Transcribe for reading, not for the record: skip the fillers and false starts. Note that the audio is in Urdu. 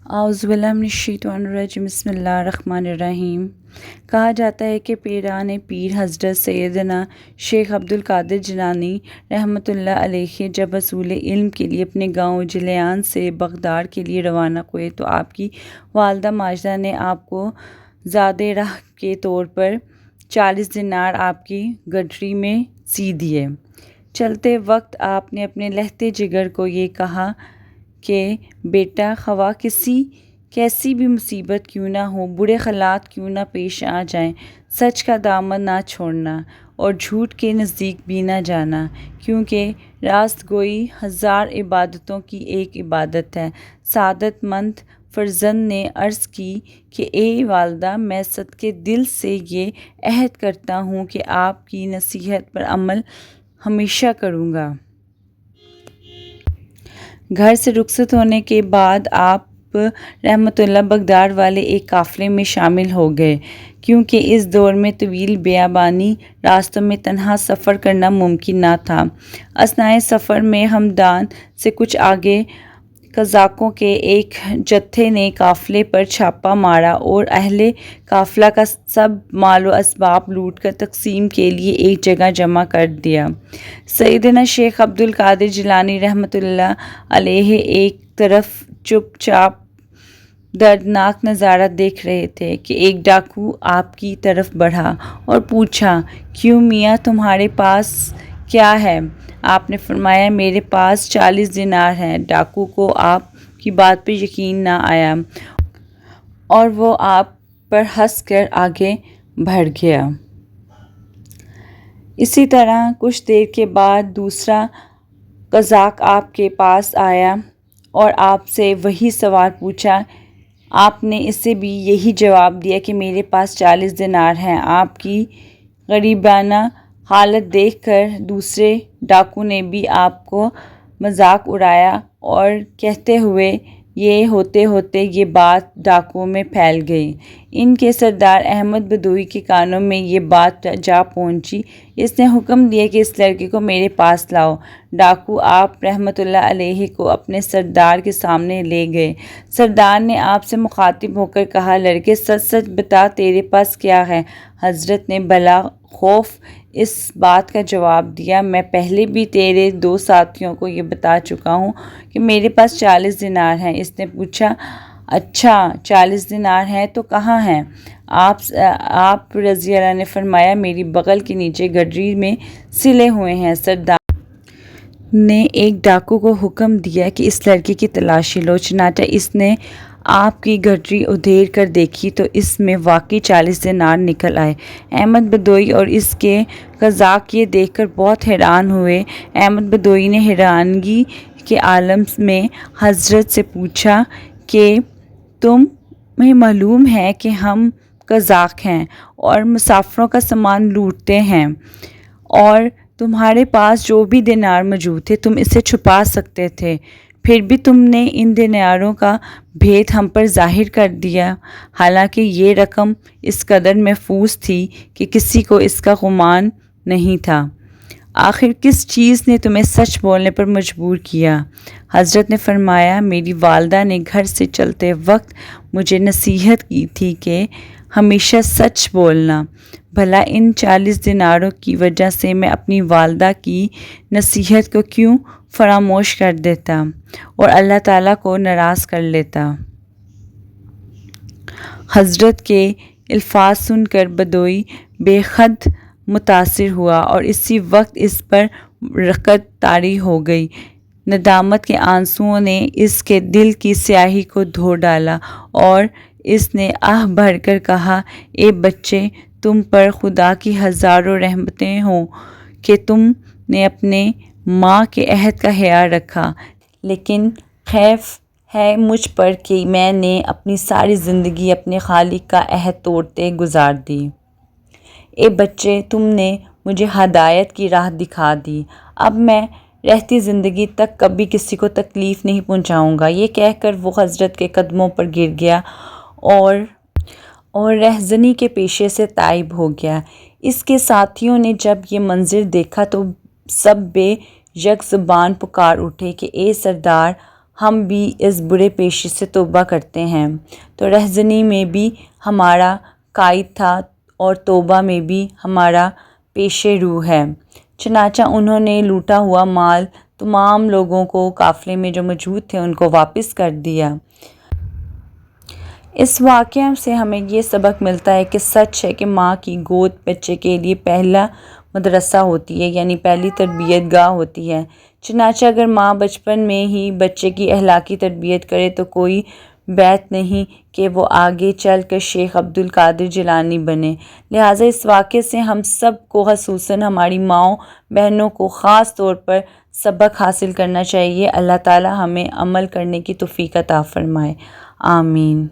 اعوذ باللہ من الشیطان الرجیم بسم اللہ الرحمن الرحیم۔ کہا جاتا ہے کہ پیران پیر حضرت سیدنا شیخ عبدالقادر جیلانی رحمۃ اللہ علیہ جب حصول علم کے لیے اپنے گاؤں جلیان سے بغداد کے لیے روانہ ہوئے تو آپ کی والدہ ماجدہ نے آپ کو زاد راہ کے طور پر 40 دینار آپ کی گٹری میں سی دیے۔ چلتے وقت آپ نے اپنے لہتے جگر کو یہ کہا کہ بیٹا، خواہ کیسی بھی مصیبت کیوں نہ ہو، برے حالات کیوں نہ پیش آ جائیں، سچ کا دامن نہ چھوڑنا اور جھوٹ کے نزدیک بھی نہ جانا، کیونکہ راست گوئی 1000 عبادتوں کی ایک عبادت ہے۔ سعادت مند فرزند نے عرض کی کہ اے والدہ، میں صدقے دل سے یہ عہد کرتا ہوں کہ آپ کی نصیحت پر عمل ہمیشہ کروں گا۔ گھر سے رخصت ہونے کے بعد آپ رحمۃ اللہ بغداد والے ایک قافلے میں شامل ہو گئے، کیونکہ اس دور میں طویل بیابانی راستوں میں تنہا سفر کرنا ممکن نہ تھا۔ اثنائے سفر میں ہمدان سے کچھ آگے قزاقوں کے ایک جتھے نے قافلے پر چھاپا مارا اور اہل قافلہ کا سب مال و اسباب لوٹ کر تقسیم کے لیے ایک جگہ جمع کر دیا۔ سیدنا شیخ عبدالقادر جیلانی رحمۃ اللہ علیہ ایک طرف چپ چاپ دردناک نظارہ دیکھ رہے تھے کہ ایک ڈاکو آپ کی طرف بڑھا اور پوچھا، کیوں میاں، تمہارے پاس کیا ہے؟ آپ نے فرمایا، میرے پاس 40 دینار ہیں۔ ڈاکو کو آپ کی بات پر یقین نہ آیا اور وہ آپ پر ہنس کر آگے بڑھ گیا۔ اسی طرح کچھ دیر کے بعد دوسرا قزاق آپ کے پاس آیا اور آپ سے وہی سوال پوچھا۔ آپ نے اسے بھی یہی جواب دیا کہ میرے پاس 40 دینار ہیں۔ آپ کی غریبانہ حالت دیکھ کر دوسرے ڈاکو نے بھی آپ کو مذاق اڑایا اور کہتے ہوئے یہ ہوتے ہوتے یہ بات ڈاکوؤں میں پھیل گئی۔ ان کے سردار احمد بدوئی کے کانوں میں یہ بات جا پہنچی۔ اس نے حکم دیا کہ اس لڑکے کو میرے پاس لاؤ۔ ڈاکو آپ رحمۃ اللہ علیہ کو اپنے سردار کے سامنے لے گئے۔ سردار نے آپ سے مخاطب ہو کر کہا، لڑکے، سچ سچ بتا، تیرے پاس کیا ہے؟ حضرت نے بلا خوف اس بات کا جواب دیا، میں پہلے بھی تیرے 2 ساتھیوں کو یہ بتا چکا ہوں کہ میرے پاس 40 دینار ہیں۔ اس نے پوچھا، اچھا 40 دینار ہیں تو کہاں ہیں؟ آپ رضی اللہ نے فرمایا، میری بغل کے نیچے گٹری میں سلے ہوئے ہیں۔ سردار نے ایک ڈاکو کو حکم دیا کہ اس لڑکے کی تلاشی لو۔ چنانچہ اس نے آپ کی گٹری ادھیر کر دیکھی تو اس میں واقعی 40 دینار نکل آئے۔ احمد بدوئی اور اس کے قزاق یہ دیکھ کر بہت حیران ہوئے۔ احمد بدوئی نے حیرانگی کے عالم میں حضرت سے پوچھا کہ تمہیں معلوم ہے کہ ہم قزاق ہیں اور مسافروں کا سامان لوٹتے ہیں، اور تمہارے پاس جو بھی دینار موجود تھے تم اسے چھپا سکتے تھے، پھر بھی تم نے ان دیناروں کا بھید ہم پر ظاہر کر دیا، حالانکہ یہ رقم اس قدر محفوظ تھی کہ کسی کو اس کا گمان نہیں تھا۔ آخر کس چیز نے تمہیں سچ بولنے پر مجبور کیا؟ حضرت نے فرمایا، میری والدہ نے گھر سے چلتے وقت مجھے نصیحت کی تھی کہ ہمیشہ سچ بولنا۔ بھلا ان 40 دیناروں کی وجہ سے میں اپنی والدہ کی نصیحت کو کیوں فراموش کر دیتا اور اللہ تعالیٰ کو ناراض کر لیتا؟ حضرت کے الفاظ سن کر بدوئی بے حد متاثر ہوا اور اسی وقت اس پر رقت طاری ہو گئی۔ ندامت کے آنسوؤں نے اس کے دل کی سیاہی کو دھو ڈالا اور اس نے آہ بھر کر کہا، اے بچے، تم پر خدا کی ہزاروں رحمتیں ہوں کہ تم نے اپنے ماں کے عہد کا خیال رکھا، لیکن خیف ہے مجھ پر کہ میں نے اپنی ساری زندگی اپنے خالق کا عہد توڑتے گزار دی۔ اے بچے، تم نے مجھے ہدایت کی راہ دکھا دی، اب میں رہتی زندگی تک کبھی کسی کو تکلیف نہیں پہنچاؤں گا۔ یہ کہہ کر وہ حضرت کے قدموں پر گر گیا اور رہزنی کے پیشے سے تائب ہو گیا۔ اس کے ساتھیوں نے جب یہ منظر دیکھا تو سب بے یک زبان پکار اٹھے کہ اے سردار، ہم بھی اس برے پیشے سے توبہ کرتے ہیں۔ تو رہزنی میں بھی ہمارا قائد تھا اور توبہ میں بھی ہمارا پیش رو ہے۔ چنانچہ انہوں نے لوٹا ہوا مال تمام لوگوں کو، قافلے میں جو موجود تھے ان کو واپس کر دیا۔ اس واقعہ سے ہمیں یہ سبق ملتا ہے کہ سچ ہے کہ ماں کی گود بچے کے لیے پہلا مدرسہ ہوتی ہے، یعنی پہلی تربیت گاہ ہوتی ہے۔ چنانچہ اگر ماں بچپن میں ہی بچے کی اخلاقی تربیت کرے تو کوئی بات نہیں کہ وہ آگے چل کر شیخ عبد القادر جیلانی بنے۔ لہٰذا اس واقعے سے ہم سب کو، خصوصاً ہماری ماؤں بہنوں کو خاص طور پر سبق حاصل کرنا چاہیے۔ اللہ تعالی ہمیں عمل کرنے کی توفیق عطا فرمائے۔ آمین۔